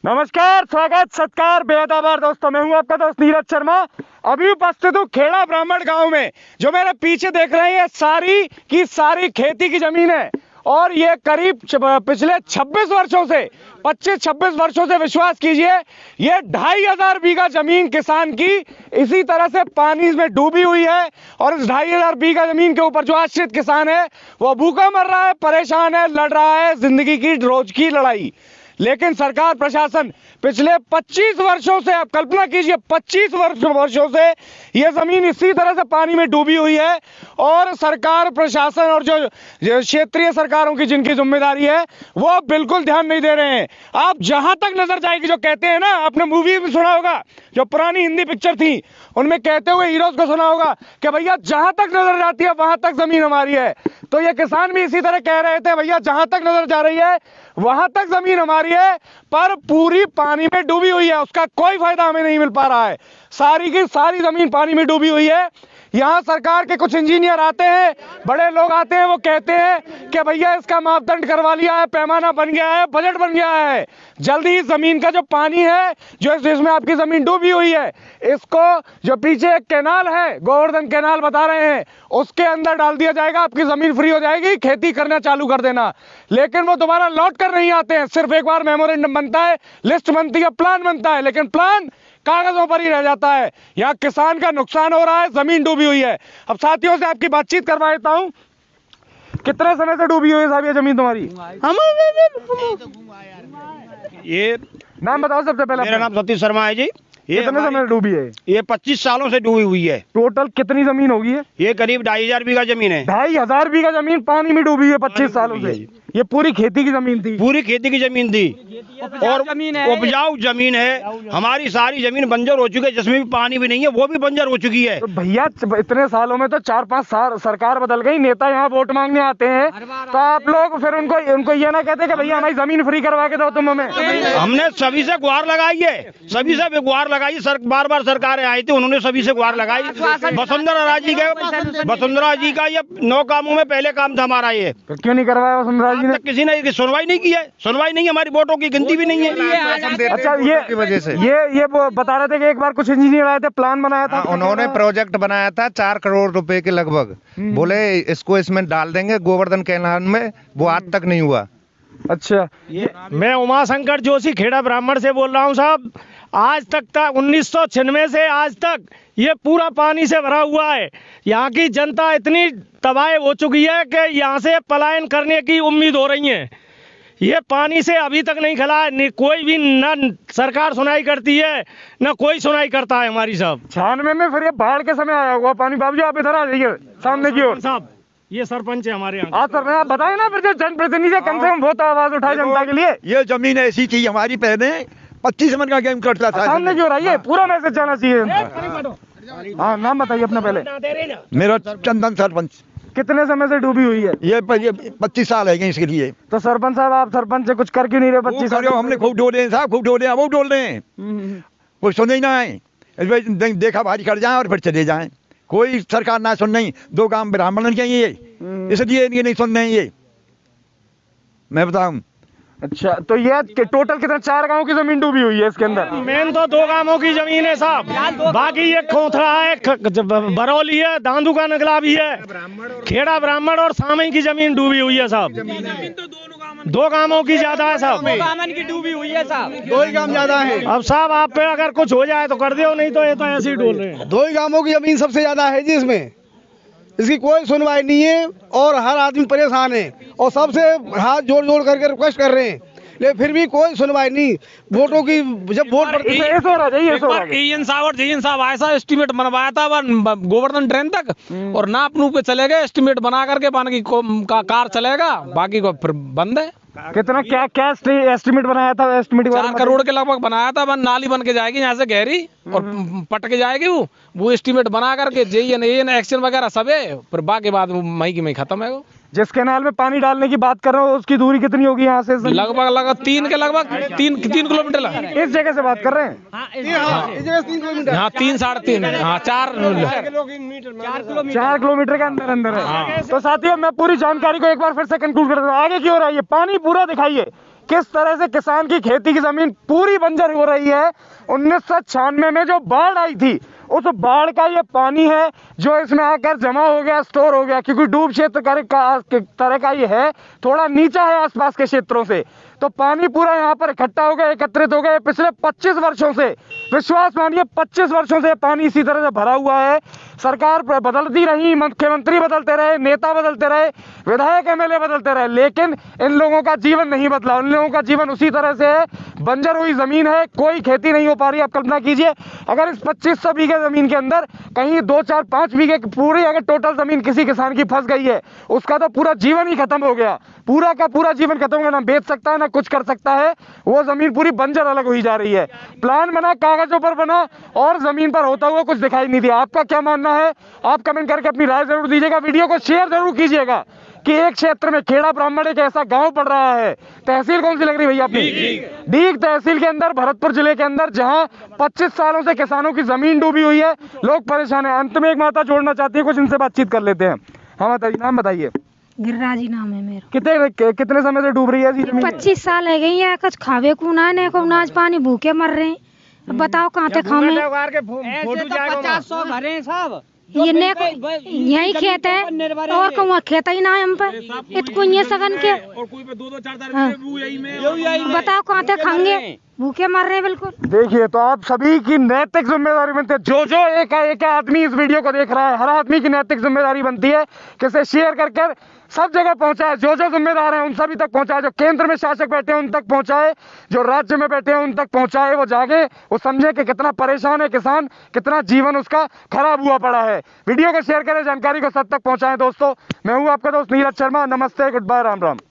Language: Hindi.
नमस्कार, स्वागत, सत्कार, बेहद आभार दोस्तों। मैं हूं आपका दोस्त नीरज शर्मा। अभी उपस्थित हूं खेड़ा ब्राह्मण गांव में। जो मेरे पीछे देख रहे हैं, सारी की सारी खेती की जमीन है और ये करीब पिछले 26 वर्षों से 25-26 वर्षों से विश्वास कीजिए, ये 2500 बीघा जमीन किसान की इसी तरह से पानी में डूबी हुई है। और इस 2500 बीघा जमीन के ऊपर जो आश्रित किसान है वो भूखा मर रहा है, परेशान है, लड़ रहा है जिंदगी की रोज की लड़ाई। लेकिन सरकार प्रशासन पिछले 25 वर्षों से, आप कल्पना कीजिए, 25 वर्षों से यह जमीन इसी तरह से पानी में डूबी हुई है। और सरकार प्रशासन और जो क्षेत्रीय सरकारों की जिनकी जिम्मेदारी है वो बिल्कुल ध्यान नहीं दे रहे हैं। आप जहां तक नजर जाएगी, जो कहते हैं ना, आपने मूवी में सुना होगा, जो पुरानी हिंदी पिक्चर थी उनमें कहते हुए हीरोज को सुना होगा कि भैया जहां तक नजर जाती है वहां तक जमीन हमारी है। तो ये किसान भी इसी तरह कह रहे थे, भैया जहां तक नजर जा रही है वहां तक जमीन हमारी है, पर पूरी पानी में डूबी हुई है, उसका कोई फायदा हमें नहीं मिल पा रहा है। सारी की सारी जमीन पानी में डूबी हुई है। यहाँ सरकार के कुछ इंजीनियर आते हैं, बड़े लोग आते हैं, वो कहते हैं कि भैया इसका मापदंड करवा लिया है, पैमाना बन गया है, बजट बन गया है, जल्दी ही जमीन का जो पानी है जो जिसमें आपकी जमीन डूबी हुई है, इसको जो पीछे एक कैनाल है, गोवर्धन कैनाल बता रहे हैं, उसके अंदर डाल दिया जाएगा, आपकी जमीन फ्री हो जाएगी, खेती करना चालू कर देना। लेकिन वो दोबारा लौट कर नहीं आते हैं। सिर्फ एक बार मेमोरेंडम बनता है, लिस्ट बनती है, प्लान बनता है, लेकिन प्लान कागजों पर ही रह जाता है। यहाँ किसान का नुकसान हो रहा है, जमीन डूबी हुई है। अब साथियों से आपकी बातचीत करवा देता हूँ। कितने समय से डूबी हुई है साहब ये जमीन तुम्हारी? ये नाम बताओ सबसे पहले। मेरा नाम सतीश शर्मा है जी। ये कितने समय से डूबी है? ये 25 सालों से डूबी हुई है। टोटल कितनी जमीन होगी? ये करीब 2500 बीघा जमीन है। 2500 बीघा जमीन पानी में डूबी है 25 सालों से। ये पूरी खेती की जमीन थी? पूरी खेती की जमीन थी और उपजाऊ जमीन है। हमारी सारी जमीन बंजर हो चुकी है, जिसमें भी पानी भी नहीं है वो भी बंजर हो चुकी है। तो भैया इतने सालों में तो 4-5 साल सरकार बदल गई, नेता यहाँ वोट मांगने आते हैं, तो आप लोग फिर उनको ये ना कहते कि भैया हमारी जमीन फ्री करवा के दो तुम हमें। हमने सभी से गुहार लगाई है, सभी से गुहार लगाई। बार बार सरकारें आई थी, उन्होंने सभी से गुहार लगाई। वसुंधरा जी का ये 9 कामों में पहले काम था हमारा। ये क्यों नहीं करवाया वसुंधरा जी ने? किसी ने सुनवाई नहीं की है, सुनवाई नहीं है, हमारी वोटों की गिनती भी नहीं है। अच्छा, ये वजह से ये वो बता रहे थे कि एक बार कुछ इंजीनियर आए थे, प्लान बनाया था। उन्होंने प्रोजेक्ट बनाया था 4 करोड़ रुपए के लगभग। बोले इसमें डाल देंगे गोवर्धन कैनाल में, वो आज तक नहीं हुआ। अच्छा, मैं उमाशंकर जोशी खेड़ा ब्राह्मण से बोल रहा हूँ साहब। आज तक 1996 से आज तक ये पूरा पानी से भरा हुआ है। यहाँ की जनता इतनी तबाह हो चुकी है कि यहाँ से पलायन करने की उम्मीद हो रही है। ये पानी से अभी तक नहीं खला है, कोई भी न सरकार सुनाई करती है न कोई सुनाई करता है हमारी साहब। 96 में फिर ये बाढ़ के समय आया हुआ पानी। बाबूजी आप इधर आ जाइए सामने की ओर। साहब ये सरपंच है हमारे यहाँ। हाँ सर, आप बताए ना, फिर जो जनप्रतिनिधि है कम से कम वो तो आवाज उठाए जनता के लिए। ये जमीन ऐसी थी हमारी, पहले 25 मन का गेम करता था। सामने की ओर आइए, पूरा मैसेज जाना चाहिए। हाँ, नाम बताइए अपना पहले। मेरा चंदन सरपंच। कितने समय से डूबी हुई है? ये 25 साल है इसके लिए। तो सरपंच साहब, आप सरपंच से कुछ कर क्यों नहीं रहे? 25 साल हमने खूब डोले साहब, खूब डोले, अब डोल रहे हैं, कोई सुन ही ना है। देखा भारी कर जाए और फिर चले जाए, कोई सरकार ना सुन। नहीं, 2 गांव ब्राह्मण के ये, इसलिए इनके नहीं सुन रहे ये, मैं बताऊं। अच्छा, तो ये टोटल कितना, 4 गांव की जमीन डूबी हुई है इसके अंदर? मेन तो 2 गांवों की जमीन है साहब, बाकी ये खोथरा है, बरौली है, दांदू का नगला भी है, खेड़ा ब्राह्मण और सामई की जमीन डूबी हुई है साहब। 2 गांवों की ज्यादा है साहब, 2 गांव की डूबी हुई है साहब, 2 ही गांव ज्यादा है। अब साहब आप पे अगर कुछ हो जाए तो कर दो, नहीं तो ये तो ऐसे ही डोल रहे हैं। 2 ही गांवों की जमीन सबसे ज्यादा है जी, इसमें इसकी कोई सुनवाई नहीं है और हर आदमी परेशान है और सबसे हाथ जोड़ जोड़ करके रिक्वेस्ट कर रहे हैं, लेकिन फिर भी कोई सुनवाई नहीं। वोटों की जब वोट ईएन साहब और जेएन साहब ऐसा एस्टीमेट बनवाया था गोवर्धन ड्रेन तक, और नाप नूप पे चले गए, एस्टीमेट बना करके पानी का कार चलेगा, बाकी को फिर बंद है। कितना क्या एस्टिमेट बनाया था? एस्टिमेट 4 करोड़ के लगभग बनाया था। नाली बन के जाएगी यहाँ से गहरी और पट के जाएगी, वो एस्टिमेट बना करके जेएन एक्शन वगैरह सब है, फिर बाकी बाद मई की मई खत्म है। वो जिस कैनाल में पानी डालने की बात कर रहे हो उसकी दूरी कितनी होगी यहाँ से? लगभग 3 किलोमीटर। इस जगह से बात कर रहे हैं? हाँ 3 साढ़े 3, हाँ 4 किलोमीटर के अंदर है। तो साथियों, मैं पूरी जानकारी को एक बार फिर से कंक्लूड कर दूं। आगे की ओर आइए, पानी पूरा दिखाइए, किस तरह से किसान की खेती की जमीन पूरी बंजर हो रही है। 1996 में जो बाढ़ आई थी, उस बाढ़ का ये पानी है जो इसमें आकर जमा हो गया, स्टोर हो गया, क्योंकि डूब क्षेत्र तरह का ये है, थोड़ा नीचा है आसपास के क्षेत्रों से, तो पानी पूरा यहाँ पर इकट्ठा हो गया, एकत्रित हो गया। पिछले 25 वर्षों से, विश्वास मानिए 25 वर्षों से पानी इसी तरह से भरा हुआ है। सरकार बदलती रही, मुख्यमंत्री बदलते रहे, नेता बदलते रहे, विधायक एमएलए बदलते रहे, लेकिन इन लोगों का जीवन नहीं बदला। उन लोगों का जीवन उसी तरह से है, बंजर हुई जमीन है, कोई खेती नहीं हो पा रही। आप कल्पना कीजिए, अगर इस 2500 बीघे जमीन के अंदर कहीं 2, 4, 5 बीघे पूरी अगर टोटल जमीन किसी किसान की फंस गई है, उसका तो पूरा जीवन ही खत्म हो गया, पूरा का पूरा जीवन खत्म हो गया। ना बेच सकता है, ना कुछ कर सकता है, वो जमीन पूरी बंजर अलग हुई जा रही है। प्लान बना, कागजों पर बना, और जमीन पर होता हुआ कुछ दिखाई नहीं दिया। आपका क्या मानना है? आप कमेंट करके अपनी राय जरूर दीजिएगा, वीडियो को शेयर जरूर कीजिएगा कि एक क्षेत्र में खेड़ा ब्राह्मण एक ऐसा गांव पड़ रहा है। तहसील कौन सी लग रही भैया आपने? डीग तहसील के अंदर, भरतपुर जिले के अंदर, जहां 25 सालों से किसानों की जमीन डूबी हुई है, लोग परेशान है। अंत में एक माता जोड़ना चाहती है, कुछ इनसे बातचीत कर लेते हैं। हाँ माता जी, नाम बताइए। गिरिराजी नाम है मेरा। कितने समय से डूब रही है जमीन? 25 साल है गई है, कुछ खावे को ना ने को नाच पानी, भूखे मर रहे हैं। अब बताओ कहाँ थे खावे? 50-100 भरे सब, ये ने यही खेत है और कहूँ खेत ही ना है हम पे, इतको ये सगन के, और कोई पे 2-2 4-4 बताओ कहाँ थे खाएंगे, भूखे मर रहे हैं बिल्कुल। देखिए, तो आप सभी की नैतिक जिम्मेदारी बनती है, जो एक आदमी इस वीडियो को देख रहा है, हर आदमी की नैतिक जिम्मेदारी बनती है कि इसे शेयर कर सब जगह पहुंचाए, जो जिम्मेदार हैं उन सभी तक पहुंचाए, जो केंद्र में शासक बैठे हैं उन तक पहुंचाए, जो राज्य में बैठे हैं उन तक पहुंचाए। वो जागे, वो समझे कि कितना परेशान है किसान, कितना जीवन उसका खराब हुआ पड़ा है। वीडियो को शेयर करें, जानकारी को सब तक पहुंचाएं। दोस्तों, मैं हूं आपका दोस्त नीरज शर्मा। नमस्ते, गुड बाय, राम राम।